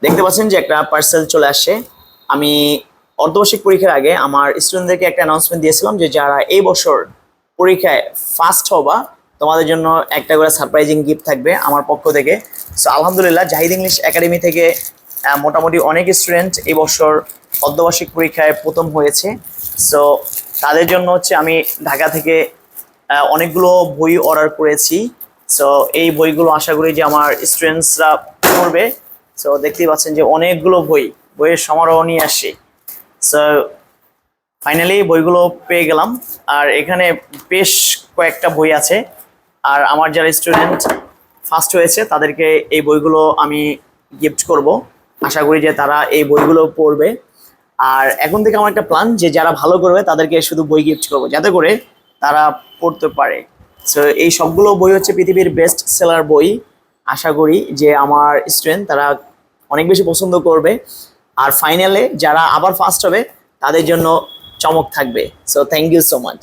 দেখতে পাচ্ছেন যে একটা পার্সেল চলে আসছে। আমি অর্ধবার্ষিক পরীক্ষার আগে আমার স্টুডেন্টদেরকে একটা অ্যানাউন্সমেন্ট দিয়েছিলাম যে যারা এই বছর পরীক্ষায় ফার্স্ট হবা তোমাদের জন্য একটা করে সারপ্রাইজিং গিফট থাকবে আমার পক্ষ থেকে। সো আলহামদুলিল্লাহ জাহিদ ইংলিশ একাডেমি থেকে মোটামুটি অনেক স্টুডেন্ট এই বছর অর্ধবার্ষিক পরীক্ষায় প্রথম হয়েছে। সো তাদের জন্য হচ্ছে আমি ঢাকা থেকে অনেকগুলো বই অর্ডার করেছি। সো এই বইগুলো আশা করি যে আমার স্টুডেন্টসরা পড়বে। সো দেখতেই পাচ্ছেন যে অনেকগুলো বইয়ের সমারোহ নিয়ে আসছি। সো ফাইনালি বইগুলো পেয়ে গেলাম। আর এখানে বেশ কয়েকটা বই আছে। আর আমার যারা স্টুডেন্ট ফার্স্ট হয়েছে তাদেরকে এই বইগুলো আমি গিফট করব। আশা করি যে তারা এই বইগুলো পড়বে। আর এখন থেকে আমার একটা প্ল্যান যে যারা ভালো করবে তাদেরকে শুধু বই গিফট করবো যাতে করে তারা পড়তে পারে। সো এই সবগুলো বই হচ্ছে পৃথিবীর বেস্ট সেলার বই। আশা করি যে আমার স্টুডেন্ট তারা অনেক বেশি পছন্দ করবে। আর ফাইনালে যারা আবার ফার্স্ট হবে তাদের জন্য চমক থাকবে। So thank you so much.